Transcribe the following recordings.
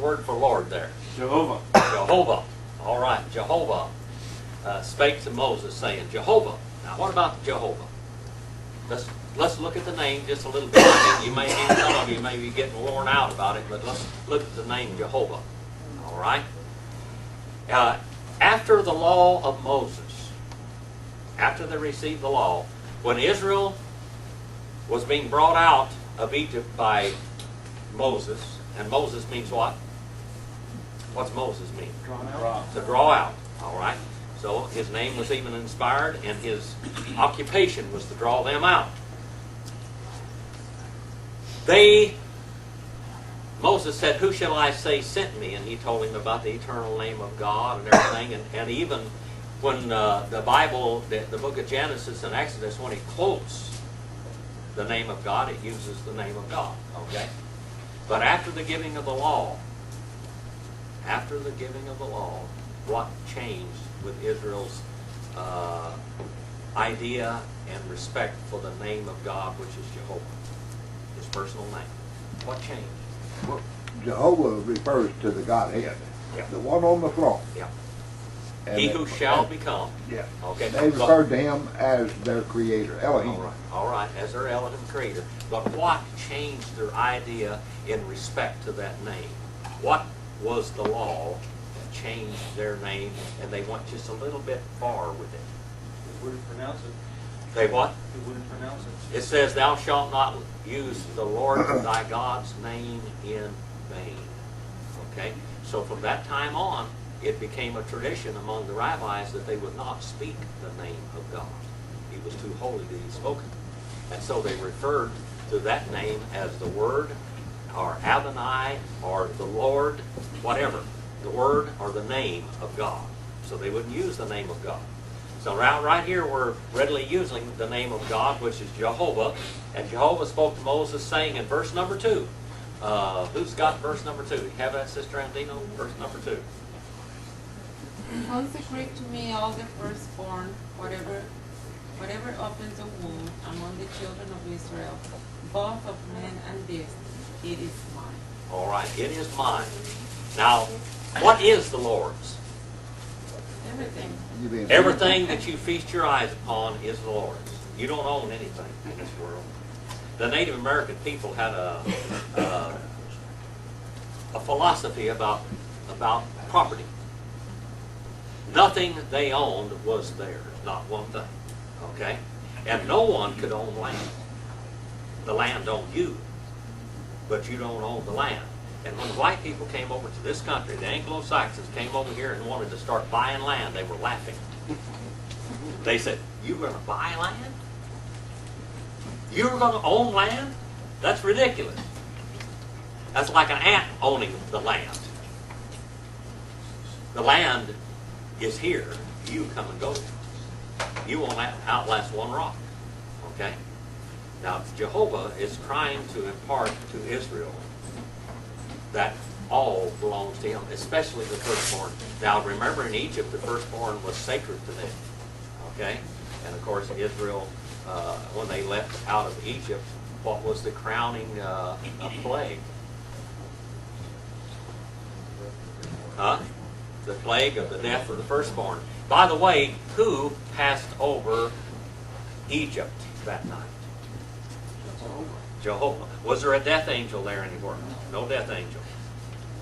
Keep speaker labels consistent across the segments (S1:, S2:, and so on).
S1: word for Lord there?
S2: Jehovah.
S1: Jehovah. All right, Jehovah spake to Moses, saying, Jehovah. Now, what about Jehovah? Let's look at the name just a little bit. Some of you may be getting worn out about it, but let's look at the name Jehovah. All right? After the law of Moses, after they received the law, when Israel was being brought out of Egypt by Moses, and Moses means what? What's Moses mean?
S2: Drawn out.
S1: To draw out. All right? So his name was even inspired, and his occupation was to draw them out. Moses said, who shall I say sent me? And he told him about the eternal name of God and everything. And even when the Bible, the book of Genesis and Exodus, when it quotes the name of God, it uses the name of God. Okay? But after the giving of the law, what changed with Israel's idea and respect for the name of God, which is Jehovah, his personal name? What changed?
S3: Well, Jehovah refers to the Godhead,
S1: Yeah.
S3: the one on the throne.
S1: Yeah.
S3: And
S1: He who shall become.
S3: Yeah.
S1: Okay.
S3: They referred to him as their creator, Elohim.
S1: All right, as their Elohim creator. But what changed their idea in respect to that name? What was the law that changed their name, and they went just a little bit far with it?
S2: They wouldn't pronounce it.
S1: They what?
S2: They wouldn't pronounce it.
S1: It says, thou shalt not use the Lord thy God's name in vain. Okay? So from that time on, it became a tradition among the rabbis that they would not speak the name of God. He was too holy to be spoken. And so they referred to that name as the Word, or Adonai, or the Lord, whatever. The Word or the name of God. So they wouldn't use the name of God. So right here we're readily using the name of God, which is Jehovah. And Jehovah spoke to Moses, saying in verse number 2. Who's got verse number 2? You have that, Sister Andino? Verse number 2.
S4: Consecrate to me all the firstborn, whatever opens a womb among the children of Israel, both of men and beasts. It is mine.
S1: All right, it is mine. Now, what is the Lord's?
S4: Everything.
S1: Everything that you feast your eyes upon is the Lord's. You don't own anything in this world. The Native American people had a philosophy about property. Nothing they owned was theirs, not one thing. Okay? And no one could own land. The land owned you, but you don't own the land. And when white people came over to this country, the Anglo-Saxons came over here and wanted to start buying land, they were laughing. They said, you're going to buy land? You're going to own land? That's ridiculous. That's like an ant owning the land. The land is here. You come and go. You won't outlast one rock. Okay? Now, Jehovah is trying to impart to Israel that all belongs to him, especially the firstborn. Now, remember in Egypt, the firstborn was sacred to them. Okay? And of course, Israel, when they left out of Egypt, what was the crowning plague? Huh? The plague of the death of the firstborn. By the way, who passed over Egypt that night? Jehovah. Was there a death angel there anywhere? No death angel.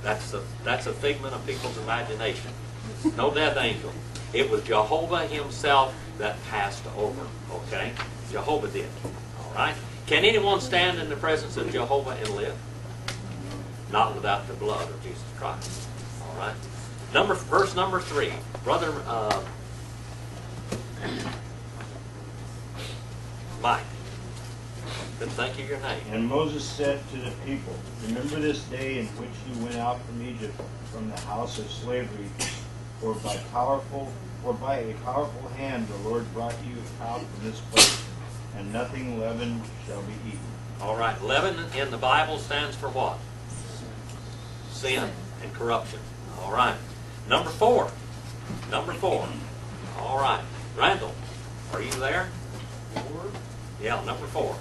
S1: That's a figment of people's imagination. No death angel. It was Jehovah himself that passed over. Okay? Jehovah did. All right? Can anyone stand in the presence of Jehovah and live? Not without the blood of Jesus Christ. All right? Verse number 3. Brother Mike. Couldn't think of your name.
S5: And Moses said to the people, remember this day in which you went out from Egypt, from the house of slavery, for by a powerful hand the Lord brought you out from this place, and nothing leavened shall be eaten.
S1: All right, leaven in the Bible stands for what? Sin and corruption. All right. Number 4. All right. Randall, are you there?
S6: 4.
S1: Yeah, number 4.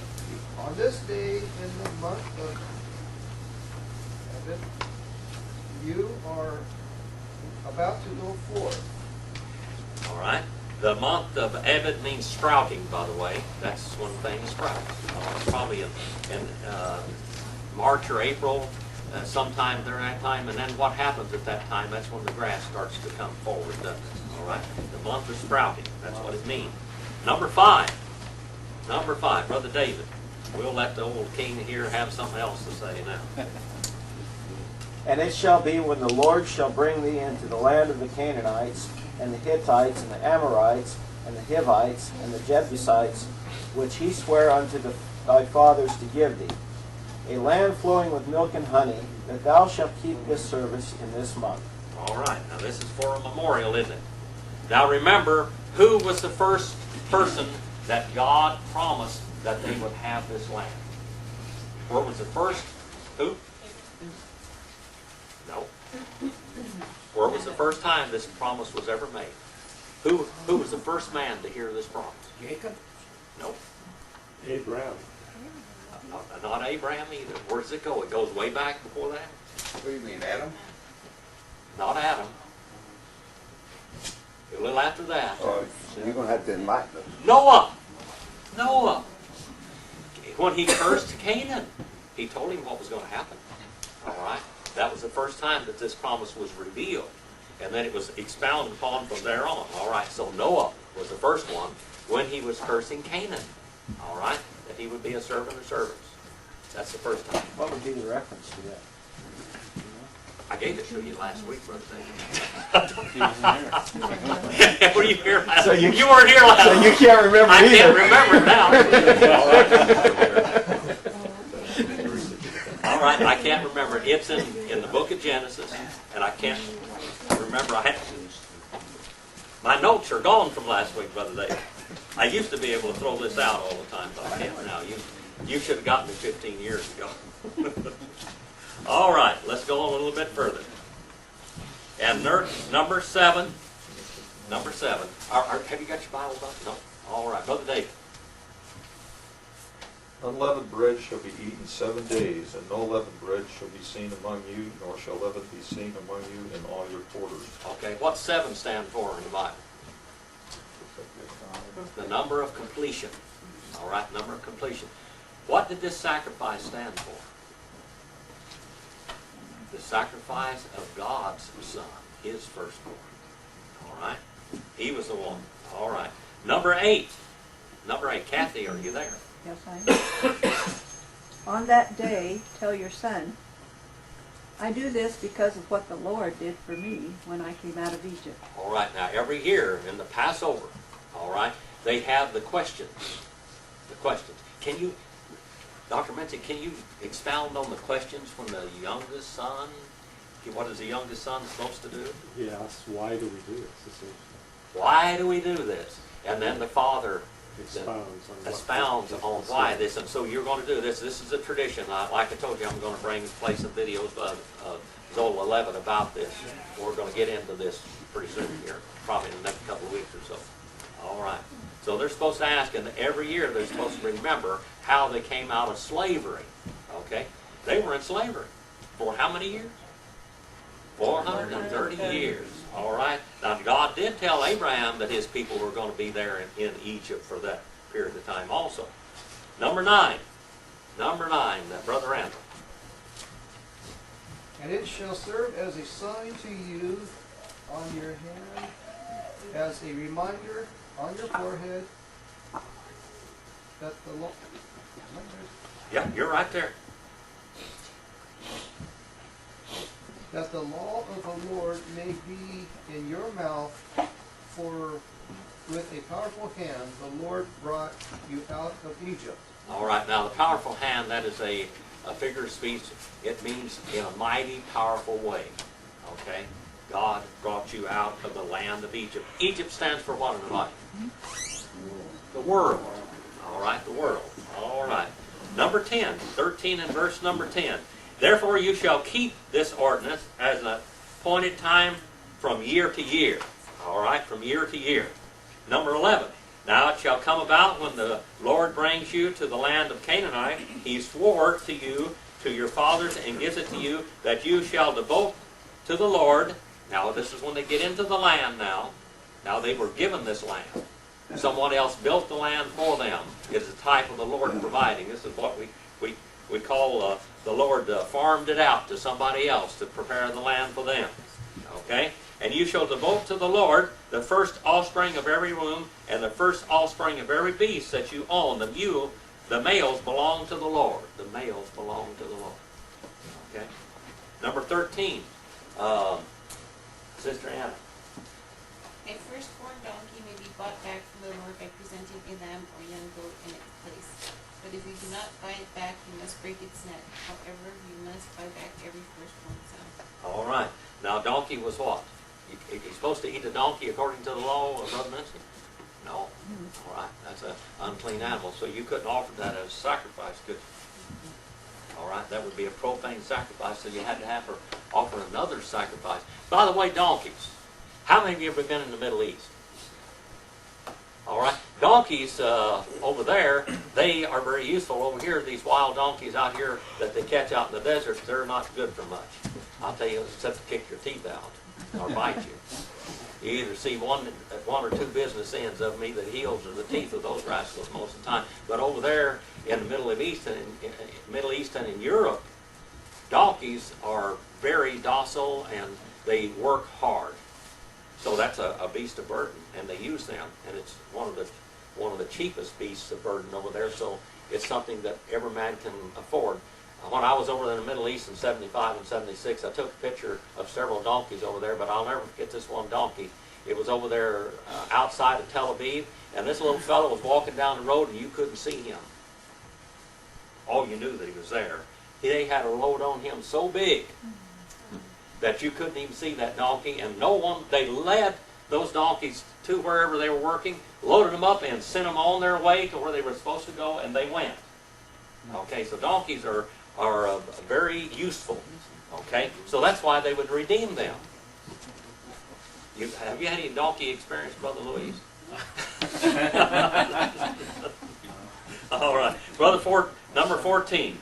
S6: On this day in the month of Abib, you are about to go forth.
S1: All right. The month of Abib means sprouting, by the way. That's one thing, sprouts. It's probably in March or April, sometime during that time. And then what happens at that time, that's when the grass starts to come forward, doesn't it? All right. The month of sprouting. That's what it means. Number 5. Number 5, Brother David. We'll let the old king here have something else to say now.
S7: And it shall be when the Lord shall bring thee into the land of the Canaanites, and the Hittites, and the Amorites, and the Hivites, and the Jebusites, which he sware unto thy fathers to give thee, a land flowing with milk and honey, that thou shalt keep this service in this month.
S1: All right. Now this is for a memorial, isn't it? Now remember, who was the first person that God promised that they would have this land? What was the first? Who? No. Where was the first time this promise was ever made? Who was the first man to hear this promise?
S8: Jacob?
S1: Nope.
S3: Abraham.
S1: Not Abraham either. Where does it go? It goes way back before that.
S8: What do you mean, Adam?
S1: Not Adam. A little after that.
S3: So you're going to have to enlighten us.
S1: Noah. Noah. When he cursed Canaan, he told him what was going to happen. All right. That was the first time that this promise was revealed. And then it was expounded upon from there on. All right. So Noah was the first one when he was cursing Canaan. All right. That he would be a servant of servants. That's the first time.
S7: What would be the reference to that?
S1: I gave it to you last week, Brother David. Were you here last week? You weren't here last week.
S7: So you can't remember
S1: I
S7: either.
S1: can't remember it now. All right, I can't remember it. It's in the book of Genesis, and I can't remember. My notes are gone from last week, Brother David. I used to be able to throw this out all the time, but I can't now. You should have gotten me 15 years ago. All right, let's go on a little bit further. And number 7. Number 7. Have you got your Bible up? No? All right, Brother David.
S9: Unleavened bread shall be eaten 7 days, and no leavened bread shall be seen among you, nor shall leaven be seen among you in all your quarters.
S1: Okay, what's 7 stand for in the Bible? The number of completion. All right, number of completion. What did this sacrifice stand for? The sacrifice of God's Son, His firstborn. All right? He was the one. All right. Number 8. Number 8. Kathy, are you there?
S10: Yes, I am. On that day, tell your son, I do this because of what the Lord did for me when I came out of Egypt.
S1: All right. Now, every year in the Passover, all right, they have the questions. The questions. Can you, Dr. Mincy, can you expound on the questions from the youngest son? What is the youngest son supposed to do?
S11: Yes, why do we do this, essentially?
S1: Why do we do this? And then the father
S11: Expounds
S1: on why this. And so you're going to do this. This is a tradition. Like I told you, I'm going to play some videos of Zola 11 about this. We're going to get into this pretty soon here, probably in the next couple of weeks or so. All right. So they're supposed to ask, and every year they're supposed to remember how they came out of slavery. Okay? They were in slavery for how many years? 430 years. All right? Now, God did tell Abraham that his people were going to be there in Egypt for that period of time also. Number 9. Number 9, Brother Randall.
S6: And it shall serve as a sign to you on your hand, as a reminder on your forehead, that the Lord...
S1: Yeah, you're right there.
S6: That the law of the Lord may be in your mouth, for with a powerful hand the Lord brought you out of Egypt.
S1: All right, now the powerful hand, that is a figure of speech. It means in a mighty, powerful way. Okay? God brought you out of the land of Egypt. Egypt stands for what in the Bible? The world. All right, the world. All right. Number 10, 13 and verse number 10. Therefore you shall keep this ordinance as an appointed time from year to year. All right, from year to year. Number 11. Now it shall come about when the Lord brings you to the land of Canaanite, He swore to you, to your fathers, and gives it to you, that you shall devote to the Lord. Now this is when they get into the land now. Now they were given this land. Someone else built the land for them. It is a type of the Lord providing. This is what we call the Lord farmed it out to somebody else to prepare the land for them. Okay? And you shall devote to the Lord the first offspring of every womb and the first offspring of every beast that you own. The males belong to the Lord. The males belong to the Lord. Okay? Number 13. Sister Anna.
S4: A firstborn donkey may be bought back from the Lord by presenting a lamb or young goat in its place. But if you do not buy it back, you must break its neck. However, you must buy back every firstborn son.
S1: All right. Now, donkey was what? You're supposed to eat a donkey according to the law of Brother Nancy? No. All right. That's an unclean animal. So you couldn't offer that as a sacrifice, could you? All right. That would be a profane sacrifice, so you had to have her offer another sacrifice. By the way, donkeys. How many of you have ever been in the Middle East? All right. Donkeys over there, they are very useful. Over here, these wild donkeys out here that they catch out in the desert, they're not good for much. I'll tell you, except to kick your teeth out or bite you. You either see one or two business ends of them, either the heels or the teeth of those rascals most of the time. But over there in the Middle East and in Europe, donkeys are very docile and they work hard. So that's a beast of burden, and they use them, and it's one of the cheapest beasts of burden over there. So it's something that every man can afford. When I was over in the Middle East in '75 and '76, I took a picture of several donkeys over there, but I'll never forget this one donkey. It was over there outside of Tel Aviv, and this little fellow was walking down the road, and you couldn't see him. Oh, you knew that he was there. They had a load on him so big that you couldn't even see that donkey, and they led those donkeys to wherever they were working, loaded them up, and sent them on their way to where they were supposed to go, and they went. Okay, so donkeys are very useful. Okay, so that's why they would redeem them. Have you had any donkey experience, Brother Louise? All right, number 14.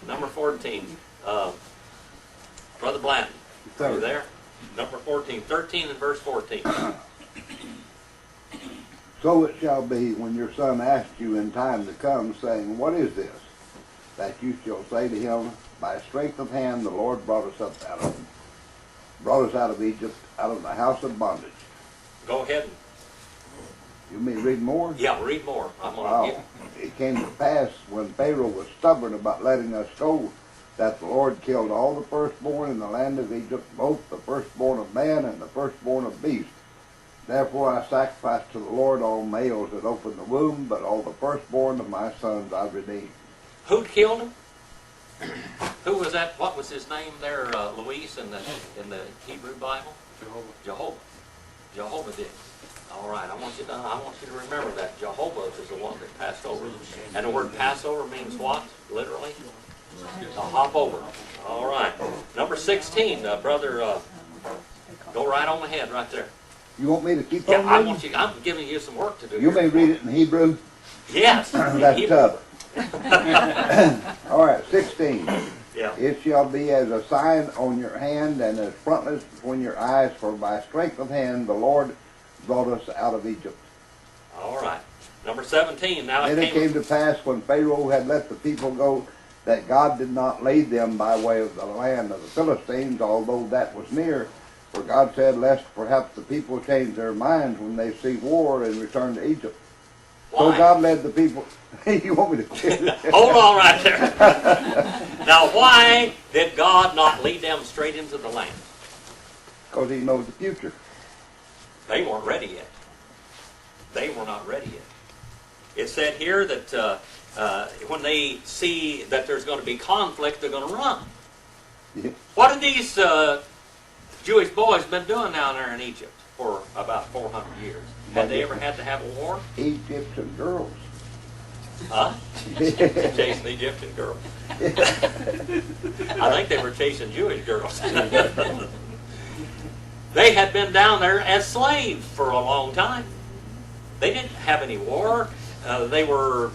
S1: Brother Blanton. Are you there? Number 14, 13 and verse 14.
S3: So it shall be when your son asks you in time to come, saying, What is this? That you shall say to him, By strength of hand the Lord brought us out of Egypt, out of the house of bondage.
S1: Go ahead.
S3: You may read more?
S1: Yeah, read more. I'm going to give.
S3: It came to pass when Pharaoh was stubborn about letting us go, that the Lord killed all the firstborn in the land of Egypt, both the firstborn of man and the firstborn of beast. Therefore I sacrificed to the Lord all males that opened the womb, but all the firstborn of my sons I redeemed.
S1: Who killed him? Who was that? What was his name there, Luis, in the Hebrew Bible? Jehovah did. All right, I want you to remember that Jehovah is the one that passed over. And the word Passover means what? Literally? To hop over. All right. Number 16, brother, go right on ahead right there.
S3: You want me to keep
S1: Yeah,
S3: on reading?
S1: I'm giving you some work to do.
S3: You may read it in Hebrew.
S1: Yes.
S3: That's
S1: Hebrew.
S3: tough. All right, 16.
S1: Yeah.
S3: It shall be as a sign on your hand and as frontlets between your eyes, for by strength of hand the Lord brought us out of Egypt.
S1: All right. Number 17. Now
S3: Then it came to pass when Pharaoh had let the people go, that God did not lead them by way of the land of the Philistines, although that was near. For God said, lest perhaps the people change their minds when they see war and return to Egypt.
S1: Why?
S3: So God led the people. You want me to
S1: Hold on right there. Now, why did God not lead them straight into the land?
S3: Because He knows the future.
S1: They weren't ready yet. They were not ready yet. It said here that when they see that there's going to be conflict, they're going to run.
S3: Yeah.
S1: What have these Jewish boys been doing down there in Egypt for about 400 years? Had they ever had to have a war?
S3: Egyptian girls.
S1: Huh? Chasing Egyptian girls. I think they were chasing Jewish girls. They had been down there as slaves for a long time. They didn't have any war. They were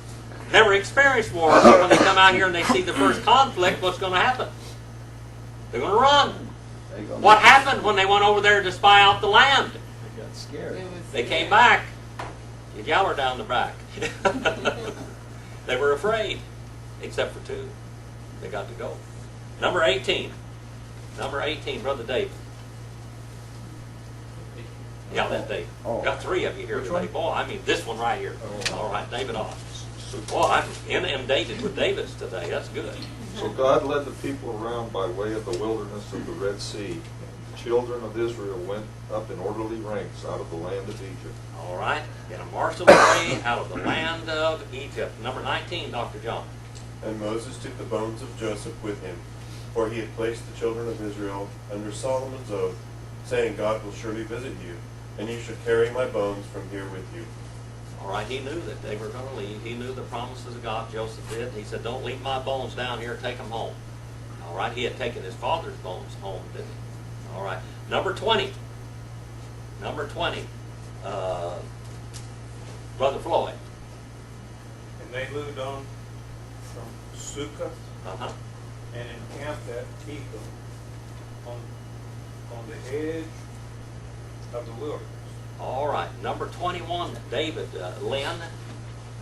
S1: never experienced war. So when they come out here and they see the first conflict, what's going to happen? They're going to run.
S3: They gonna-
S1: What happened when they went over there to spy out the land?
S7: They got scared.
S1: They came back. You yaller down the back. They were afraid, except for two. They got to go. Number 18. Number 18, Brother David. Yeah, that David.
S3: Oh.
S1: Got three of you here
S9: Which
S1: today.
S9: one?
S1: Boy, I mean this one right here.
S9: Oh.
S1: All right, David off. Boy, I'm inundated with Davids today. That's good.
S9: So God led the people around by way of the wilderness of the Red Sea. The children of Israel went up in orderly ranks out of the land of Egypt.
S1: All right, in a martial way out of the land of Egypt. Number 19, Dr. John.
S8: And Moses took the bones of Joseph with him, for he had placed the children of Israel under Solomon's oath, saying, God will surely visit you, and you shall carry my bones from here with you.
S1: All right, he knew that they were going to leave. He knew the promises of God. Joseph did. He said, don't leave my bones down here. Take them home. All right, he had taken his father's bones home, didn't he? All right, number 20. Number 20. Brother Floyd.
S2: And they moved on from Sukkah
S1: Uh-huh.
S2: and encamped at Etham on the edge of the wilderness.
S1: All right, number 21, David, Lynn,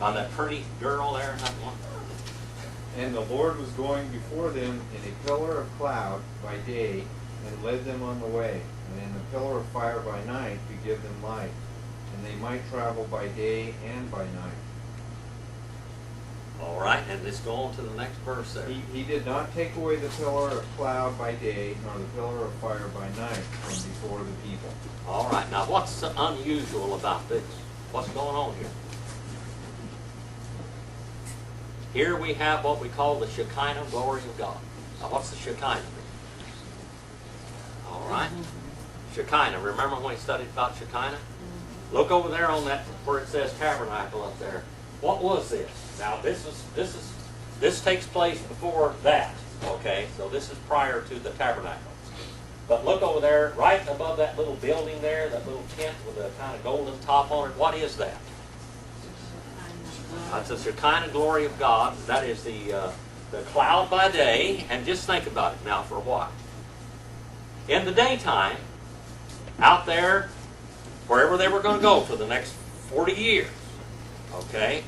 S1: on that pretty girl there, that one.
S5: And the Lord was going before them in a pillar of cloud by day, and led them on the way, and in a pillar of fire by night to give them light, and they might travel by day and by night.
S1: All right, and let's go on to the next verse there.
S5: He did not take away the pillar of cloud by day, nor the pillar of fire by night from before the people.
S1: All right, now what's unusual about this? What's going on here? Here we have what we call the Shekinah glory of God. Now what's the Shekinah? All right. Shekinah, remember when we studied about Shekinah? Look over there on that where it says tabernacle up there. What was this? Now this takes place before that. Okay, so this is prior to the tabernacle. But look over there, right above that little building there, that little tent with a kind of golden top on it. What is that? That's the Shekinah glory of God. That is the cloud by day. And just think about it now for a while. In the daytime, out there, wherever they were going to go for the next 40 years, okay,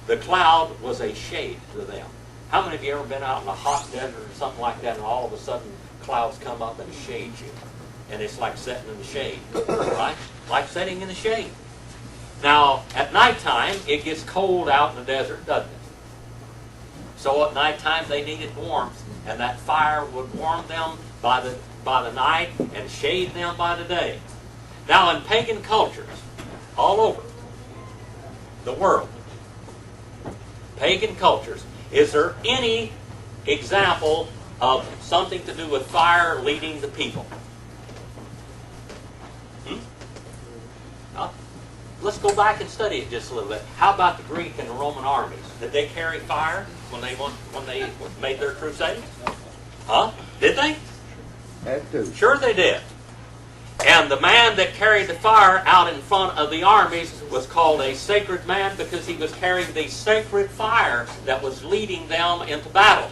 S1: the cloud was a shade to them. How many of you ever been out in a hot desert or something like that, and all of a sudden clouds come up and shade you? And it's like sitting in the shade, right? Like sitting in the shade. Now, at nighttime, it gets cold out in the desert, doesn't it? So at nighttime, they needed warmth, and that fire would warm them by the night and shade them by the day. Now, in pagan cultures, all over the world, pagan cultures, is there any example of something to do with fire leading the people? Let's go back and study it just a little bit. How about the Greek and the Roman armies? Did they carry fire when they made their crusades? Huh? Did they?
S3: Had to.
S1: Sure they did. And the man that carried the fire out in front of the armies was called a sacred man because he was carrying the sacred fire that was leading them into battle.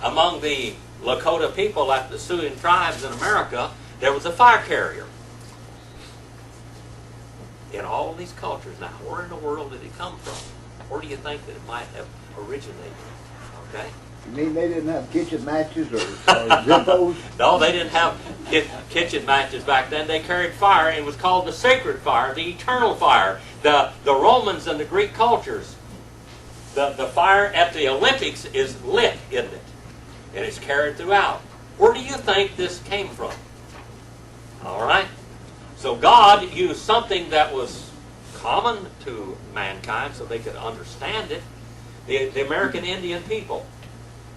S1: Among the Lakota people, like the Sioux tribes in America, there was a fire carrier. In all of these cultures now, where in the world did it come from? Where do you think that it might have originated? Okay?
S3: You mean they didn't have kitchen matches or Zippos?
S1: No, they didn't have kitchen matches back then. They carried fire, and it was called the sacred fire, the eternal fire. The Romans and the Greek cultures, the fire at the Olympics is lit, isn't it? And it's carried throughout. Where do you think this came from? All right? So God used something that was common to mankind so they could understand it. The American Indian people,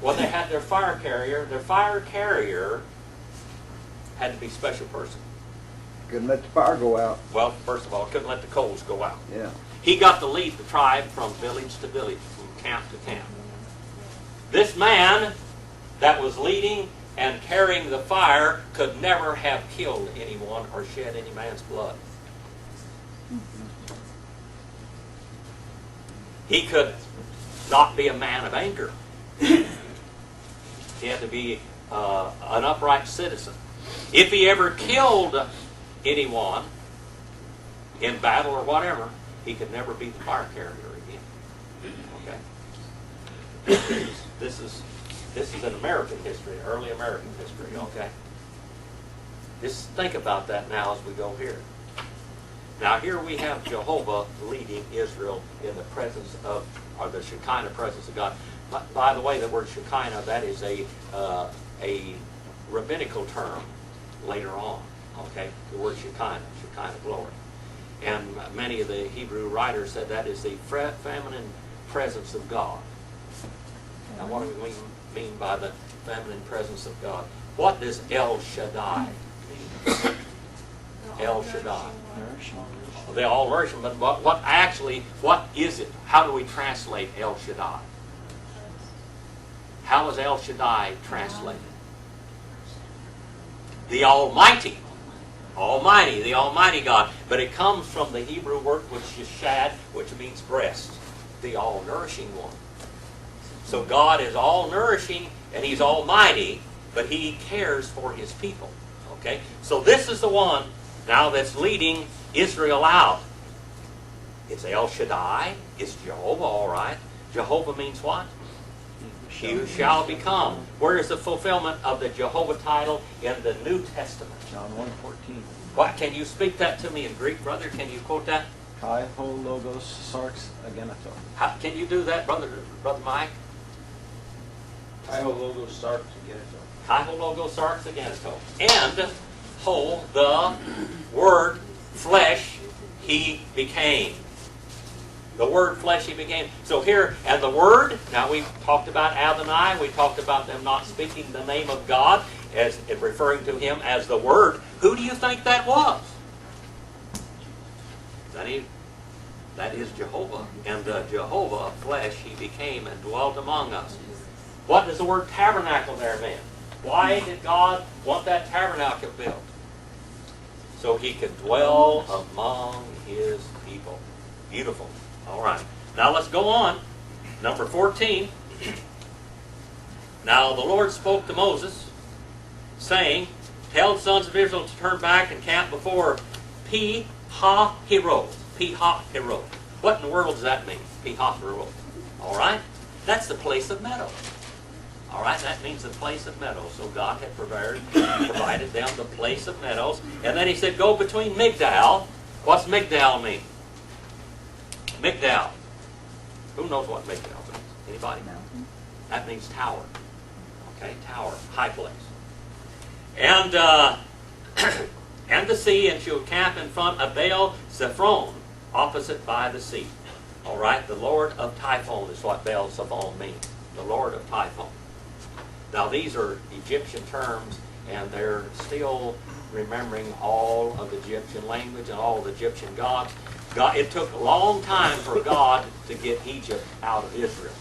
S1: when they had their fire carrier had to be a special person.
S3: Couldn't let the fire go out.
S1: Well, first of all, couldn't let the coals go out.
S3: Yeah.
S1: He got to lead the tribe from village to village, from camp to camp. This man that was leading and carrying the fire could never have killed anyone or shed any man's blood. He could not be a man of anger. He had to be an upright citizen. If he ever killed anyone in battle or whatever, he could never be the fire carrier again. Okay? This is an American history, early American history, okay? Just think about that now as we go here. Now here we have Jehovah leading Israel in the presence of, or the Shekinah presence of God. By the way, the word Shekinah, that is a rabbinical term later on, okay? The word Shekinah glory. And many of the Hebrew writers said that is the feminine presence of God. Now what do we mean by the feminine presence of God? What does El Shaddai mean? El Shaddai. They all nourishing, but what is it? How do we translate El Shaddai? How is El Shaddai translated? The Almighty. Almighty, the Almighty God. But it comes from the Hebrew word which is shad, which means breast. The all-nourishing one. So God is all-nourishing and He's almighty, but He cares for His people. Okay? So this is the one now that's leading Israel out. It's El Shaddai. It's Jehovah, all right. Jehovah means what? He who shall become. Where is the fulfillment of the Jehovah title in the New Testament?
S5: John 1:14.
S1: What? Can you speak that to me in Greek, brother? Can you quote that?
S5: Kai ho logos sarx ageneto.
S1: Can you do that, brother Mike?
S5: Kai ho logos sarx ageneto.
S1: Kai logos sarx ageneto. And ho, the word flesh, He became. The word flesh He became. So here, and the word, now we talked about Adonai, we talked about them not speaking the name of God, as in referring to Him as the Word. Who do you think that was? That is Jehovah. And the Jehovah, flesh, He became and dwelt among us. What does the word tabernacle there mean? Why did God want that tabernacle built? So He could dwell among His people. Beautiful. All right. Now let's go on. Number 14. Now the Lord spoke to Moses, saying, tell the sons of Israel to turn back and camp before Pi-ha-Hiroth. Pi-ha-Hiroth. What in the world does that mean? Pi-ha-Hiroth. All right? That's the place of meadows. All right? That means the place of meadows. So God had provided them the place of meadows. And then He said, go between Migdal. What's Migdal mean? Migdal. Who knows what Migdal means? Anybody? That means tower. Okay? Tower. High place. And and the sea, and she'll camp in front of Baal Zephon, opposite by the sea. All right, the Lord of Typhon is what Baal Zephon means. The Lord of Typhon. Now these are Egyptian terms, and they're still remembering all of the Egyptian language and all of the Egyptian gods. It took a long time for God to get Egypt out of Israel.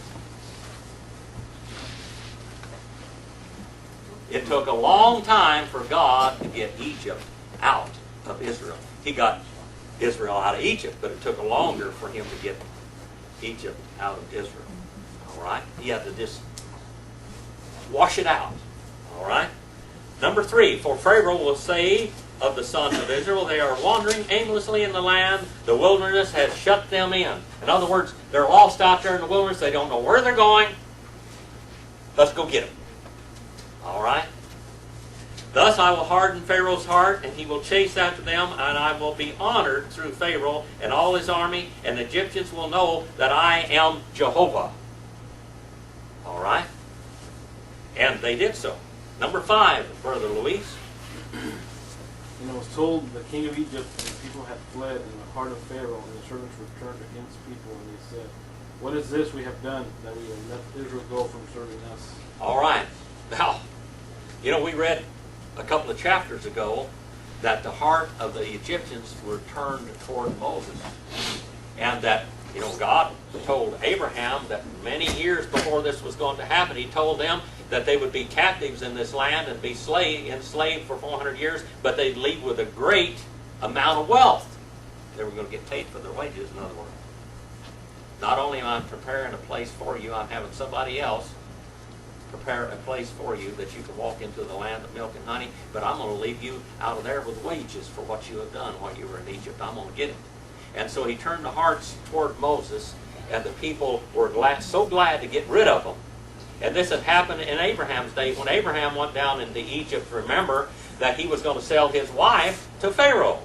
S1: It took a long time for God to get Egypt out of Israel. He got Israel out of Egypt, but it took longer for Him to get Egypt out of Israel. All right? He had to just wash it out. All right? Number 3, for Pharaoh will say of the sons of Israel, they are wandering aimlessly in the land. The wilderness has shut them in. In other words, they're lost out there in the wilderness. They don't know where they're going. Let's go get them. All right? Thus I will harden Pharaoh's heart, and he will chase after them, and I will be honored through Pharaoh and all his army, and the Egyptians will know that I am Jehovah. All right? And they did so. Number 5, Brother Luis.
S12: And it was told the king of Egypt and the people had fled, and the heart of Pharaoh and the servants returned against people, and they said, what is this we have done, that we have let Israel go from serving us?
S1: All right. Now, we read a couple of chapters ago that the heart of the Egyptians were turned toward Moses. And that, God told Abraham that many years before this was going to happen, He told them that they would be captives in this land and be enslaved for 400 years, but they'd leave with a great amount of wealth. They were going to get paid for their wages, in other words. Not only am I preparing a place for you, I'm having somebody else prepare a place for you that you can walk into the land of milk and honey, but I'm going to leave you out of there with wages for what you have done while you were in Egypt. I'm going to get it. And so he turned the hearts toward Moses, and the people were so glad to get rid of them. And this had happened in Abraham's day. When Abraham went down into Egypt, remember that he was going to sell his wife to Pharaoh.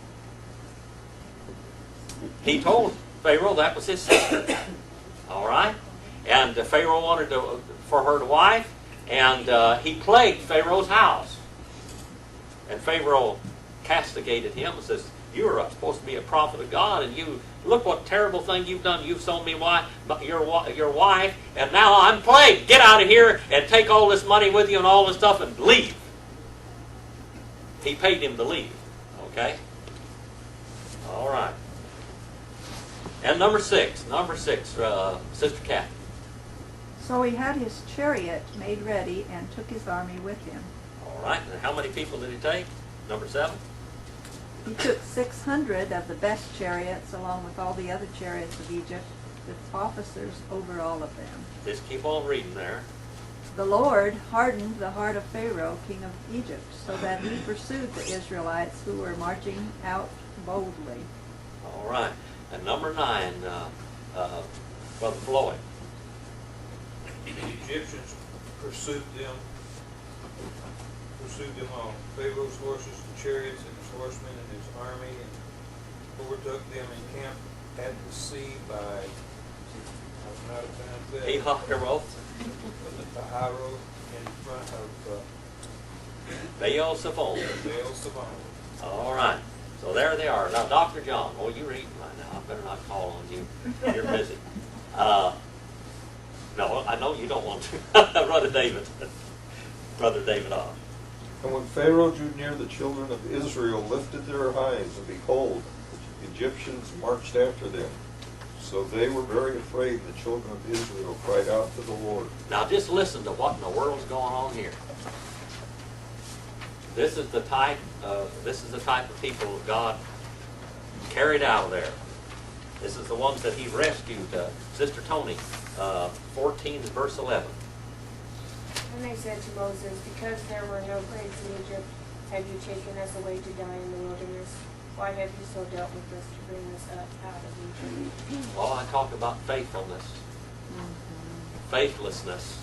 S1: He told Pharaoh that was his sister. All right? And Pharaoh wanted for her to wife, and he plagued Pharaoh's house. And Pharaoh castigated him and says, "You're supposed to be a prophet of God, and you look what terrible thing you've done. You've sold me your wife, and now I'm plagued. Get out of here and take all this money with you and all this stuff and leave." He paid him to leave. Okay? All right. And number six, Sister Kathy.
S10: So he had his chariot made ready and took his army with him.
S1: All right. And how many people did he take? Number 7.
S10: He took 600 of the best chariots, along with all the other chariots of Egypt, with officers over all of them.
S1: Just keep on reading there.
S10: The Lord hardened the heart of Pharaoh, king of Egypt, so that he pursued the Israelites who were marching out boldly.
S1: All right. And number 9, Brother Floyd.
S2: The Egyptians pursued them on Pharaoh's horses and chariots and his horsemen and his army, and overtook them and camped at the sea by, I'm not a fan of that, the high road in front of
S1: Baal-Zephon. All right. So there they are. Now, Dr. John, you're eating right now. I better not call on you. You're busy. No, I know you don't want to. Brother David off.
S9: And when Pharaoh drew near, the children of Israel lifted their eyes, and behold, the Egyptians marched after them. So they were very afraid, and the children of Israel cried out to the Lord.
S1: Now just listen to what in the world's going on here. This is the type of people God carried out of there. This is the ones that he rescued. Sister Tony, 14 verse 11.
S13: And they said to Moses, "Because there were no plagues in Egypt, have you taken us away to die in the wilderness? Why have you so dealt with us to bring us up out of Egypt?"
S1: Well, I talk about faithfulness, faithlessness.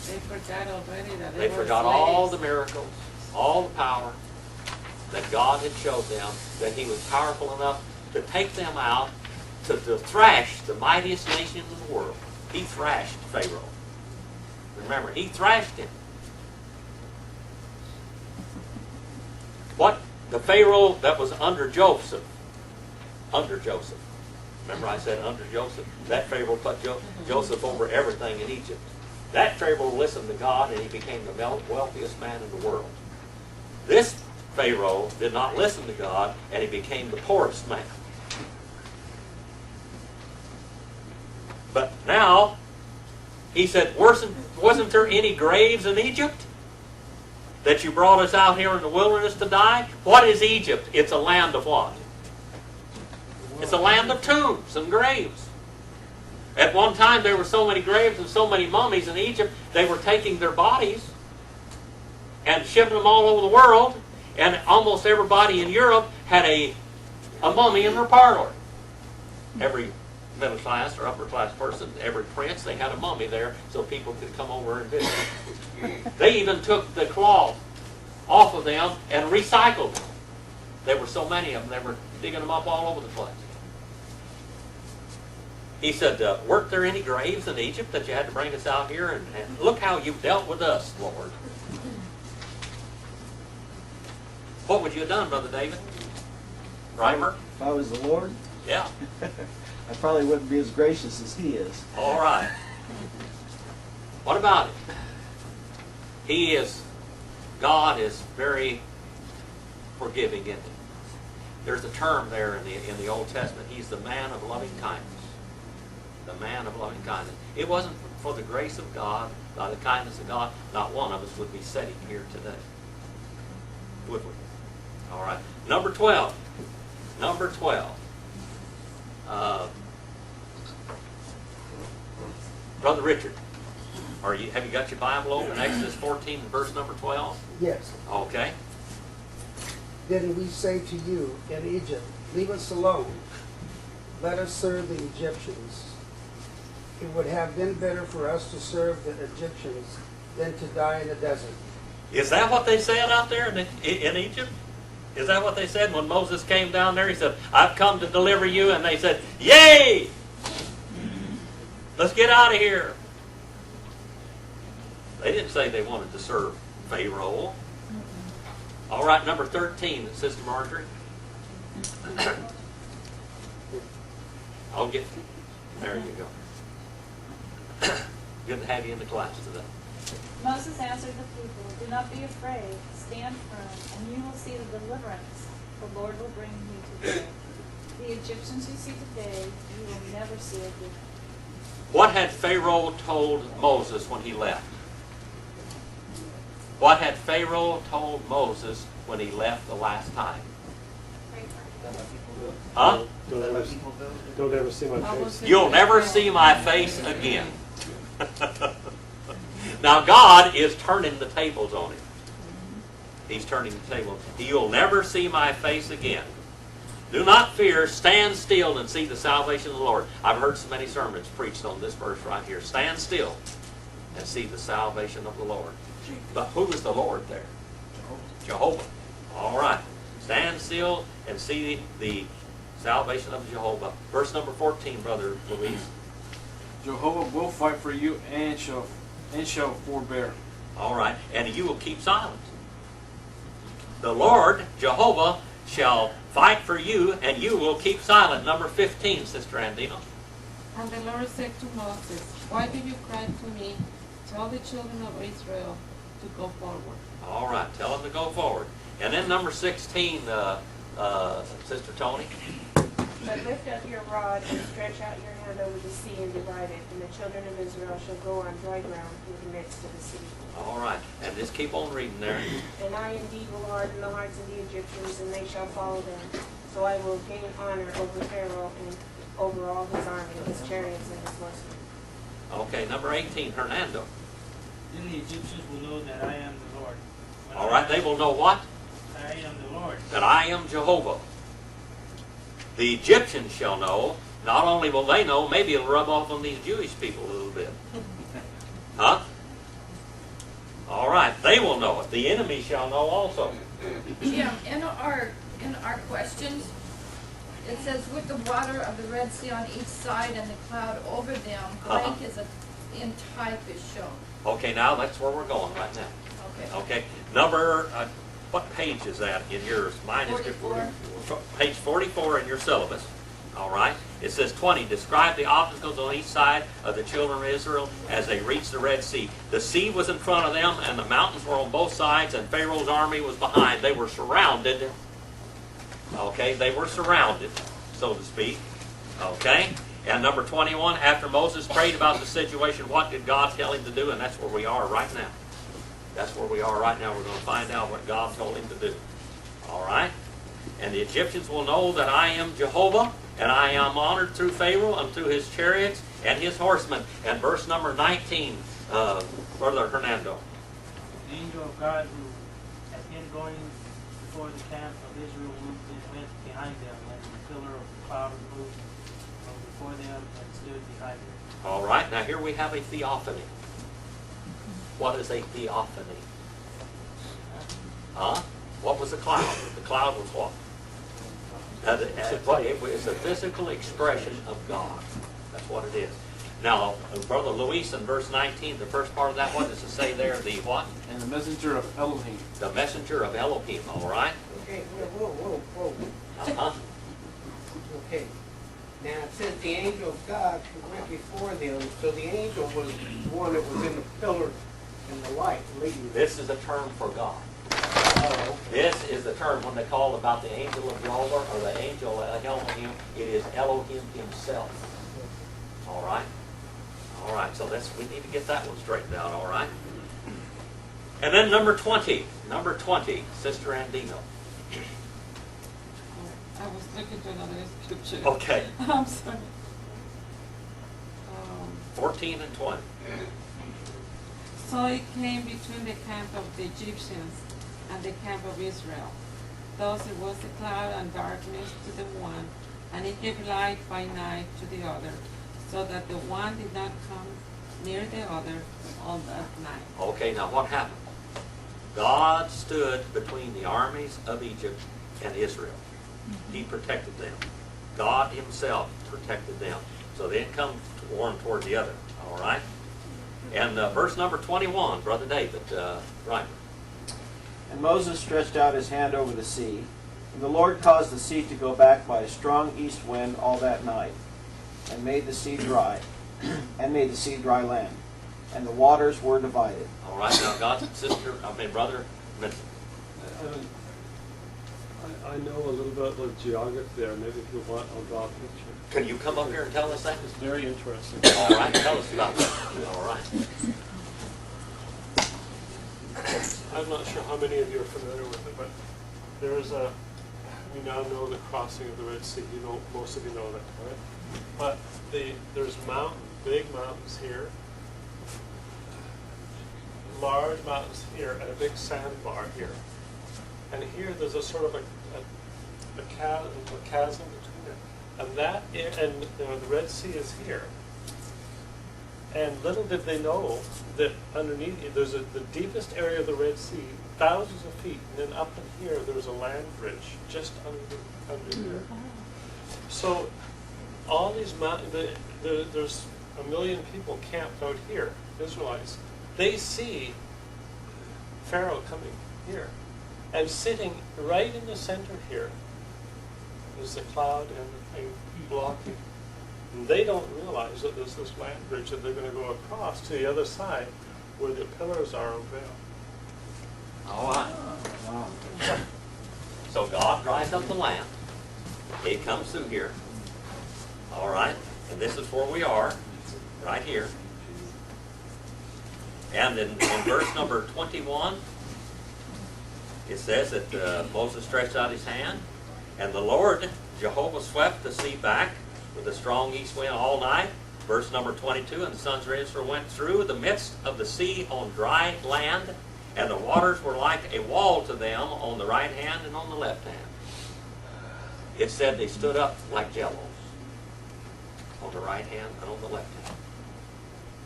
S4: They forgot already that
S1: They
S4: they were
S1: forgot all the
S4: slaves.
S1: miracles, all the power that God had showed them, that he was powerful enough to take them out, to thrash the mightiest nation in the world. He thrashed Pharaoh. Remember, he thrashed him. What? The Pharaoh that was under Joseph. Remember I said under Joseph? That Pharaoh put Joseph over everything in Egypt. That Pharaoh listened to God, and he became the wealthiest man in the world. This Pharaoh did not listen to God, and he became the poorest man. But now, he said, wasn't there any graves in Egypt that you brought us out here in the wilderness to die? What is Egypt? It's a land of what? It's a land of tombs and graves. At one time, there were so many graves and so many mummies in Egypt, they were taking their bodies and shipping them all over the world, and almost everybody in Europe had a mummy in their parlor. Every middle class or upper class person, every prince, they had a mummy there so people could come over and visit. They even took the cloth off of them and recycled them. There were so many of them, they were digging them up all over the place. He said, weren't there any graves in Egypt that you had to bring us out here? And look how you've dealt with us, Lord. What would you have done, Brother David? Reimer?
S7: If I was the Lord,
S1: Yeah.
S7: I probably wouldn't be as gracious as he is.
S1: All right. What about it? God is very forgiving, isn't he? There's a term there in the Old Testament. He's the man of loving kindness. The man of loving kindness. It wasn't for the grace of God, by the kindness of God, not one of us would be sitting here today. Would we? All right. Number 12. Number 12. Brother Richard. Have you got your Bible open? Exodus 14 and verse number 12?
S14: Yes.
S1: Okay.
S14: Then we say to you in Egypt, leave us alone. Let us serve the Egyptians. It would have been better for us to serve the Egyptians than to die in the desert.
S1: Is that what they said out there in Egypt? Is that what they said when Moses came down there? He said, I've come to deliver you. And they said, yay! Let's get out of here. They didn't say they wanted to serve Pharaoh. All right, number 13, Sister Marjorie. I'll get, there you go. Good to have you in the class today.
S15: Moses answered the people, do not be afraid, stand firm, and you will see the deliverance the Lord will bring you today. The Egyptians you see today, you will never see again.
S1: What had Pharaoh told Moses when he left? What had Pharaoh told Moses when he left the last time? Huh?
S11: Don't ever see my face.
S1: You'll never see my face again. Now God is turning the tables on him. He's turning the tables. You'll never see my face again. Do not fear, stand still and see the salvation of the Lord. I've heard so many sermons preached on this verse right here. Stand still and see the salvation of the Lord. But who is the Lord there? Jehovah. All right. Stand still and see the salvation of Jehovah. Verse number 14, Brother Luis.
S12: Jehovah will fight for you and shall forbear.
S1: All right. And you will keep silent. The Lord, Jehovah, shall fight for you, and you will keep silent. Number 15, Sister Andino.
S4: And the Lord said to Moses, why do you cry to me? Tell the children of Israel to go forward.
S1: All right, tell them to go forward. And then number 16, Sister Tony.
S13: But lift up your rod and stretch out your hand over the sea and divide it, and the children of Israel shall go on dry ground through the midst of the sea.
S1: All right, and just keep on reading there.
S13: And I indeed will harden the hearts of the Egyptians, and they shall follow them. So I will gain honor over Pharaoh and over all his army, his chariots, and his horsemen.
S1: Okay, number 18, Hernando.
S16: Then the Egyptians will know that I am the Lord.
S1: All right, they will know what?
S16: I am the Lord.
S1: That I am Jehovah. The Egyptians shall know. Not only will they know, maybe it'll rub off on these Jewish people a little bit. Huh? All right, they will know it. The enemy shall know also.
S17: Yeah, in our questions, it says, with the water of the Red Sea on each side and the cloud over them, blank is in type is shown.
S1: Okay, now that's where we're going right now.
S17: Okay.
S1: Okay, number, what page is that in yours? Mine is
S17: 44.
S1: Page 44 in your syllabus. All right. It says 20. Describe the obstacles on each side of the children of Israel as they reached the Red Sea. The sea was in front of them, and the mountains were on both sides, and Pharaoh's army was behind. They were surrounded. Okay, they were surrounded, so to speak. Okay. And number 21, after Moses prayed about the situation, what did God tell him to do? And that's where we are right now. That's where we are right now. We're going to find out what God told him to do. All right? And the Egyptians will know that I am Jehovah, and I am honored through Pharaoh and through his chariots and his horsemen. And verse number 19, Brother Hernando.
S16: The angel of God who had been going before the camp of Israel moved and went behind them, and the pillar of the cloud moved from before them and stood behind them.
S1: All right, now here we have a theophany. What is a theophany? Huh? What was the cloud? The cloud was what? It's a physical expression of God. That's what it is. Now, Brother Luis, in verse 19, the first part of that, what does it say there? The what?
S12: And the messenger of Elohim.
S1: The messenger of Elohim, all right?
S14: Okay, whoa.
S1: Uh-huh.
S14: Okay. Now it says the angel of God who went before them, so the angel was the one that was in the pillar and the light leading them.
S1: This is a term for God.
S14: Oh, okay.
S1: This is the term when they call about the angel of Jehovah or the angel of Elohim. It is Elohim himself. All right? All right, so we need to get that one straightened out, all right? And then number 20, Sister Andino.
S4: I was looking to another scripture.
S1: Okay.
S4: I'm sorry.
S1: 14 and 20.
S18: So it came between the camp of the Egyptians and the camp of Israel. Thus it was a cloud and darkness to the one, and it gave light by night to the other, so that the one did not come near the other all that night.
S1: Okay, now what happened? God stood between the armies of Egypt and Israel. He protected them. God himself protected them. So they didn't come one toward the other. All right? And verse number 21, Brother David, right.
S7: And Moses stretched out his hand over the sea, and the Lord caused the sea to go back by a strong east wind all that night, and made the sea dry, and made the sea dry land, and the waters were divided.
S1: All right, now God's brother,
S11: I know a little bit of geography there. Maybe if you want, I'll draw a picture.
S1: Can you come up here and tell us that?
S11: It's very interesting.
S1: All right, tell us about that. All right.
S11: I'm not sure how many of you are familiar with it, but there's we now know the crossing of the Red Sea. You know, most of you know that, right? But there's big mountains here, large mountains here, and a big sandbar here. And here there's a sort of a chasm between it. And the Red Sea is here. And little did they know that underneath it, there's the deepest area of the Red Sea, thousands of feet, and then up in here there's a land bridge just under here. So all these mountains, there's 1 million people camped out here, Israelites. They see Pharaoh coming here. And sitting right in the center here is the cloud and the thing blocking. And they don't realize that there's this land bridge that they're going to go across to the other side where the pillars are of veil.
S1: All right. So God dries up the land. He comes through here. All right. And this is where we are, right here. And in verse number 21, it says that Moses stretched out his hand, and the Lord, Jehovah, swept the sea back with a strong east wind all night. Verse number 22, and the sons of Israel went through the midst of the sea on dry land, and the waters were like a wall to them on the right hand and on the left hand. It said they stood up like jellos on the right hand and on the left hand.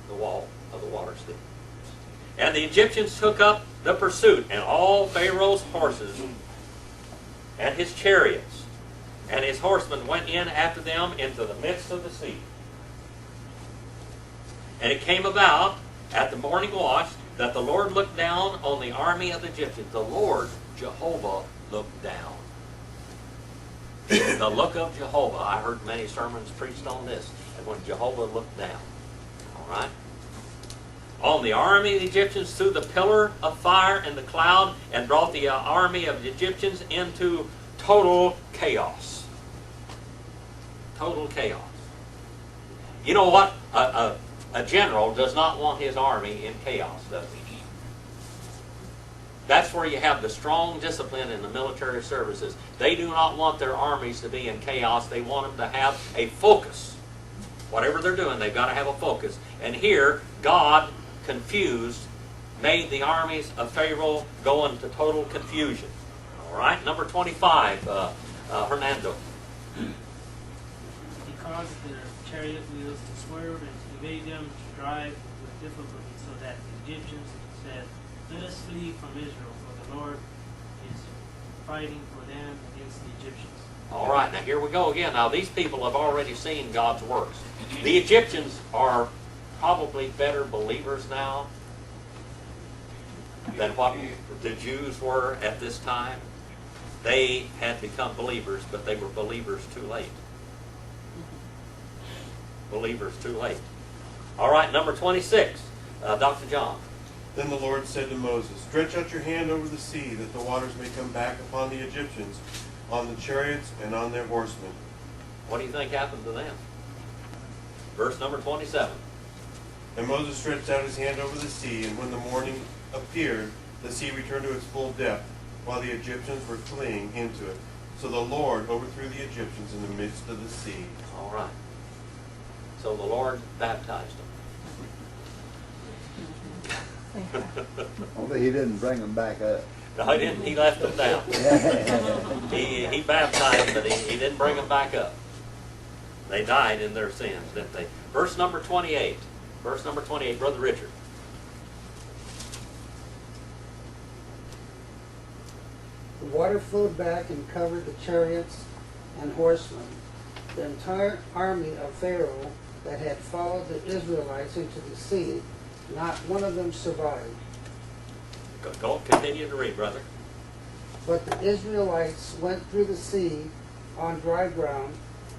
S1: The wall of the water stood. And the Egyptians took up the pursuit, and all Pharaoh's horses and his chariots and his horsemen went in after them into the midst of the sea. And it came about at the morning watch that the Lord looked down on the army of the Egyptians. The Lord, Jehovah, looked down. The look of Jehovah. I heard many sermons preached on this. And when Jehovah looked down. All right? On the army of the Egyptians through the pillar of fire and the cloud, and brought the army of the Egyptians into total chaos. Total chaos. You know what? A general does not want his army in chaos, does he? That's where you have the strong discipline in the military services. They do not want their armies to be in chaos. They want them to have a focus. Whatever they're doing, they've got to have a focus. And here, God confused, made the armies of Pharaoh go into total confusion. All right, number 25, Hernando.
S16: He caused their chariot wheels to swerve and he made them to drive with difficulty, so that the Egyptians said, "Let us flee from Israel, for the Lord is fighting for them against the Egyptians."
S1: All right, now here we go again. Now these people have already seen God's works. The Egyptians are probably better believers now than what the Jews were at this time. They had become believers, but they were believers too late. Believers too late. All right, number 26, Dr. John.
S8: Then the Lord said to Moses, "Stretch out your hand over the sea, that the waters may come back upon the Egyptians, on the chariots and on their horsemen."
S1: What do you think happened to them? Verse number 27.
S8: And Moses stretched out his hand over the sea, and when the morning appeared, the sea returned to its full depth, while the Egyptians were fleeing into it. So the Lord overthrew the Egyptians in the midst of the sea.
S1: All right. So the Lord baptized them.
S3: Only he didn't bring them back up.
S1: No, he didn't. He left them down. He baptized, but he didn't bring them back up. They died in their sins, didn't they? Verse number 28. Verse number 28, Brother Richard.
S14: The water flowed back and covered the chariots and horsemen. The entire army of Pharaoh that had followed the Israelites into the sea, not one of them survived.
S1: Go continue to read, brother.
S14: But the Israelites went through the sea on dry ground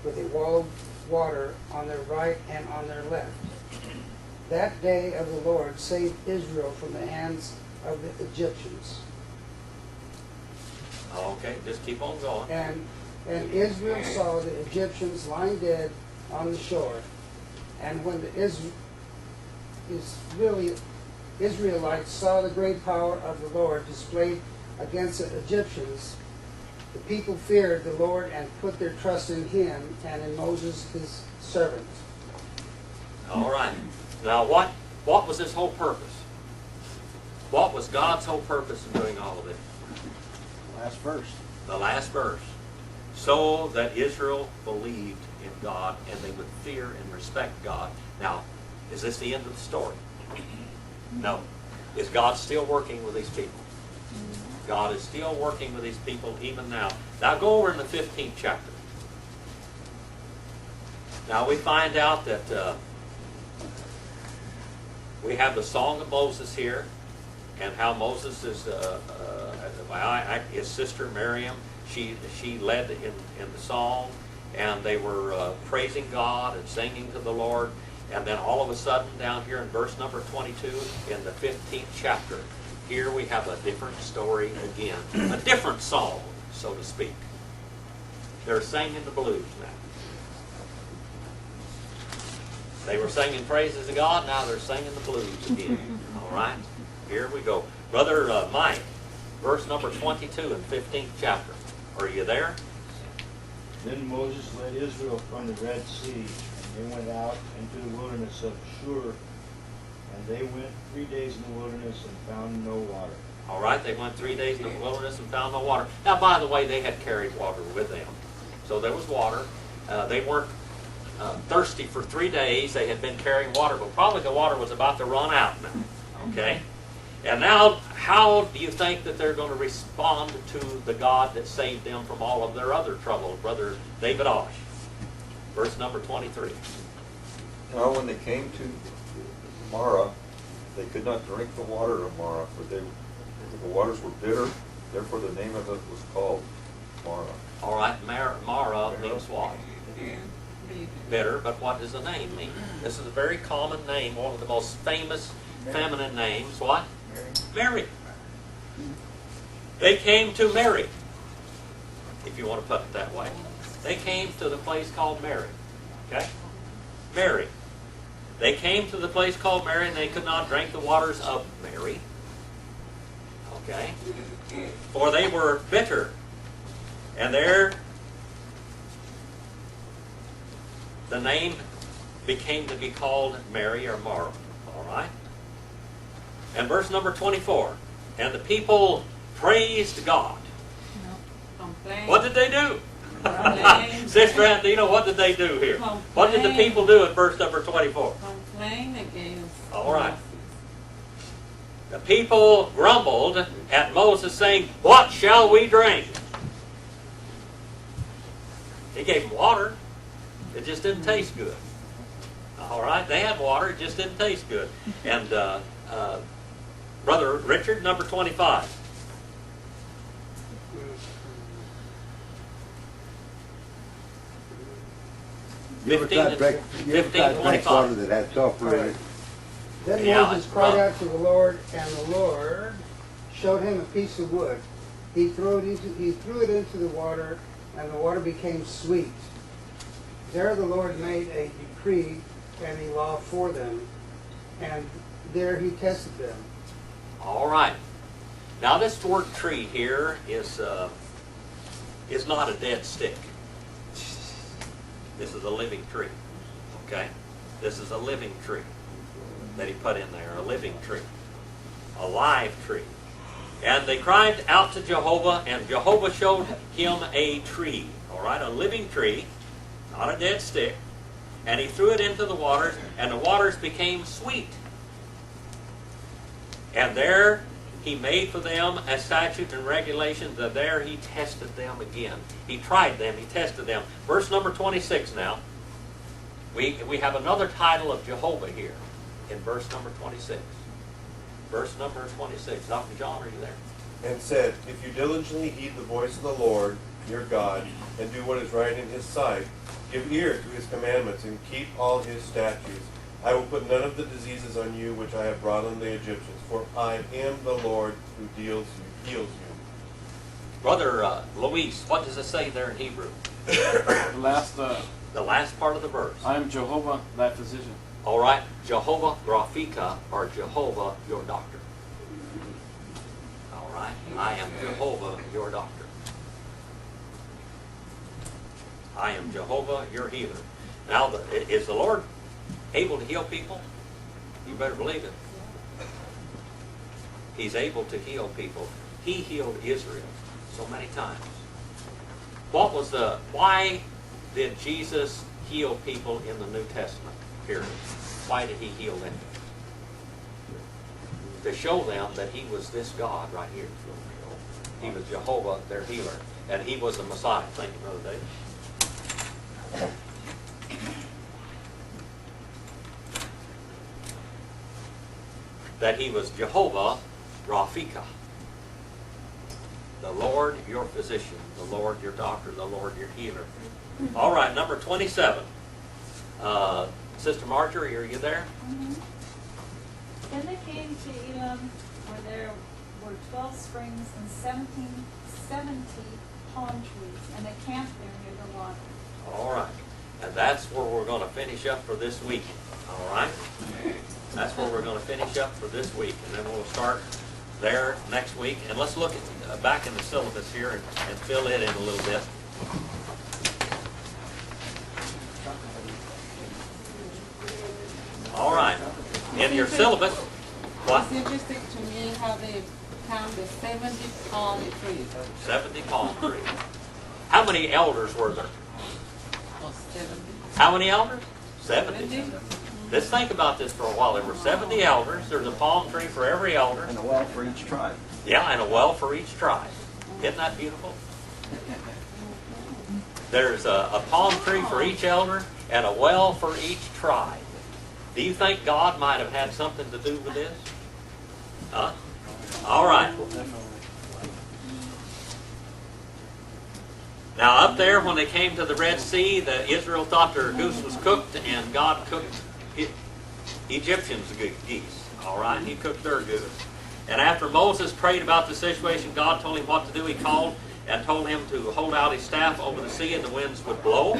S14: with a wall of water on their right and on their left. That day of the Lord saved Israel from the hands of the Egyptians.
S1: Okay, just keep on going.
S14: And Israel saw the Egyptians lying dead on the shore. And when the Israelites saw the great power of the Lord displayed against the Egyptians, the people feared the Lord and put their trust in him and in Moses his servant.
S1: All right. Now what was his whole purpose? What was God's whole purpose in doing all of this?
S7: Last verse.
S1: The last verse. So that Israel believed in God and they would fear and respect God. Now, is this the end of the story? No. Is God still working with these people? God is still working with these people even now. Now go over in the 15th chapter. Now we find out that we have the Song of Moses here, and how Moses is, his sister Miriam, she led in the song, and they were praising God and singing to the Lord. And then all of a sudden, down here in verse number 22, in the 15th chapter, here we have a different story again. A different song, so to speak. They're singing the blues now. They were singing praises to God, now they're singing the blues again. All right? Here we go. Brother Mike, verse number 22 in 15th chapter. Are you there?
S5: Then Moses led Israel from the Red Sea, and they went out into the wilderness of Shur, and they went 3 days in the wilderness and found no water.
S1: All right, they went 3 days in the wilderness and found no water. Now, by the way, they had carried water with them. So there was water. They weren't thirsty for 3 days. They had been carrying water, but probably the water was about to run out now. Okay? And now, how do you think that they're going to respond to the God that saved them from all of their other troubles? Brother David Osh, verse number 23.
S9: Now when they came to Marah, they could not drink the water of Marah, for the waters were bitter. Therefore the name of it was called Marah.
S1: All right, Marah means what? Bitter, but what does the name mean? This is a very common name, one of the most famous feminine names. What? Mary. They came to Mary, if you want to put it that way. They came to the place called Mary. Okay? Mary. They came to the place called Mary, and they could not drink the waters of Mary. Okay? For they were bitter. And there, the name became to be called Mary or Marah. All right? And verse number 24. And the people praised God.
S18: Complain.
S1: What did they do? Sister Andina, what did they do here? Complain. What did the people do in verse number 24?
S18: Complain against.
S1: All right. The people grumbled at Moses, saying, "What shall we drink?" He gave them water. It just didn't taste good. All right, they had water. It just didn't taste good. And Brother Richard, number 25.
S3: You ever tried to drink water that had sulfur in it?
S14: Then Moses cried out to the Lord, and the Lord showed him a piece of wood. He threw it into the water, and the water became sweet. There the Lord made a decree and a law for them, and there he tested them.
S1: All right. Now this word tree here is not a dead stick. This is a living tree. Okay? This is a living tree that he put in there, a living tree. A live tree. And they cried out to Jehovah, and Jehovah showed him a tree. All right, a living tree, not a dead stick. And he threw it into the waters, and the waters became sweet. And there he made for them a statute and regulation, that there he tested them again. He tried them, he tested them. Verse number 26 now. We have another title of Jehovah here in verse number 26. Verse number 26. Dr. John, are you there?
S8: And said, if you diligently heed the voice of the Lord your God, and do what is right in his sight, give ear to his commandments, and keep all his statutes, I will put none of the diseases on you which I have brought on the Egyptians, for I am the Lord who heals you.
S1: Brother Luis, what does it say there in Hebrew?
S12: The
S1: last part of the verse.
S12: I am Jehovah, thy physician.
S1: All right, Jehovah Graphika, or Jehovah your doctor. All right, I am Jehovah your doctor. I am Jehovah your healer. Now, is the Lord able to heal people? You better believe it. He's able to heal people. He healed Israel so many times. Why did Jesus heal people in the New Testament period? Why did he heal them? To show them that he was this God right here. He was Jehovah, their healer. And he was the Messiah. Thank you, Brother Dave. That he was Jehovah Raphika, the Lord your physician, the Lord your doctor, the Lord your healer. All right, number 27. Sister Marjorie, are you there?
S15: Mm-hmm. Then they came to Elam, where there were 12 springs and 70 palm trees, and they camped there near the water.
S1: All right, and that's where we're going to finish up for this week. All right? That's where we're going to finish up for this week, and then we'll start there next week. And let's look at back in the syllabus here and fill it in a little bit. All right. In your syllabus, what?
S18: It's interesting to me how they count the 70 palm trees.
S1: 70 palm trees. How many elders were there?
S18: Oh, 70.
S1: How many elders? 70. Let's think about this for a while. There were 70 elders. There's a palm tree for every elder.
S7: And a well for each tribe.
S1: Yeah, and a well for each tribe. Isn't that beautiful? There's a palm tree for each elder and a well for each tribe. Do you think God might have had something to do with this? Huh? All right. Now up there, when they came to the Red Sea, Israel thought their goose was cooked, and God cooked Egyptians' geese. All right, he cooked their goose. And after Moses prayed about the situation, God told him what to do. He called and told him to hold out his staff over the sea, and the winds would blow,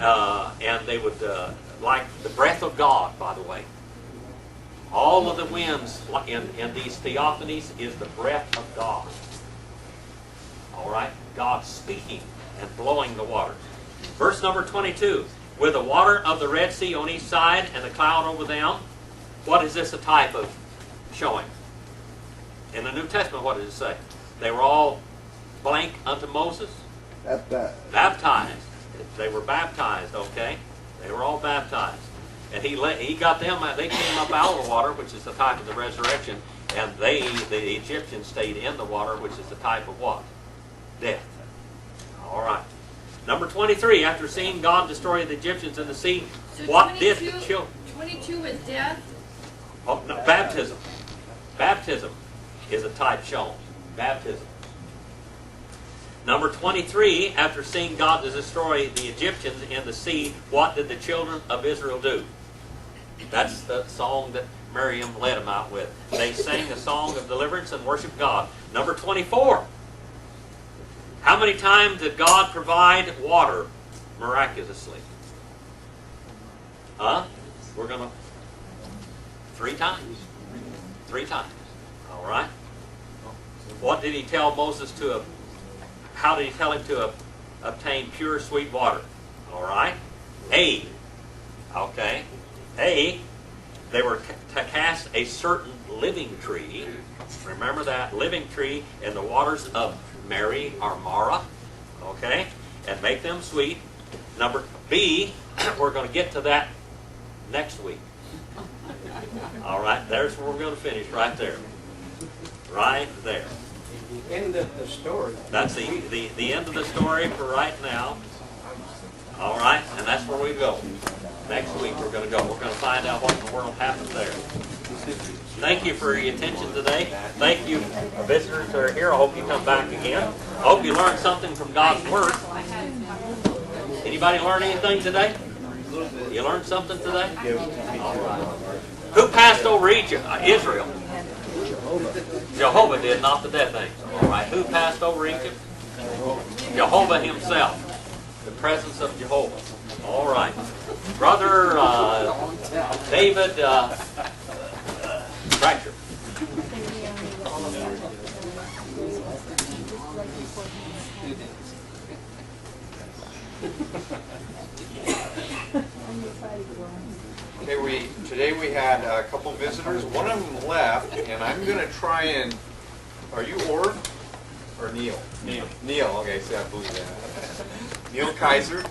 S1: and they would, like the breath of God, by the way. All of the winds in these theophanies is the breath of God. All right? God speaking and blowing the waters. Verse number 22. With the water of the Red Sea on each side and the cloud over them. What is this a type of showing? In the New Testament, what does it say? They were all blank unto Moses? Baptized. They were baptized, okay? They were all baptized. And he got them, they came up out of the water, which is the type of the resurrection, and the Egyptians stayed in the water, which is the type of what? Death. All right. Number 23, after seeing God destroy the Egyptians in the sea,
S17: So
S1: what did the children?
S17: 22 is death?
S1: Oh, no, baptism. Baptism is a type shown. Baptism. Number 23, after seeing God destroy the Egyptians in the sea, what did the children of Israel do? That's the song that Miriam led them out with. They sang a song of deliverance and worshiped God. Number 24. How many times did God provide water miraculously? Huh? We're going to... 3 times. 3 times. All right. What did he tell Moses to... How did he tell him to obtain pure, sweet water? All right. A. Okay. A. They were to cast a certain living tree. Remember that living tree in the waters of Mary or Mara, okay, and make them sweet. Number B, we're going to get to that next week. All right, there's where we're going to finish, right there. Right there.
S14: The end of the story.
S1: That's the end of the story for right now. All right, and that's where we go. Next week we're going to go. We're going to find out what in the world happened there. Thank you for your attention today. Thank you, visitors that are here. I hope you come back again. I hope you learned something from God's Word. Anybody learn anything today? You learned something today? All right. Who passed over Egypt? Israel. Jehovah did, not the death angel. All right. Who passed over Egypt? Jehovah himself. The presence of Jehovah. All right. Brother David Fracture.
S19: Okay, today we had a couple visitors. One of them left, and I'm going to try and. Are you Ord or Neil? Neil. Neil. Okay, see, I believe that. Neil Kaiser.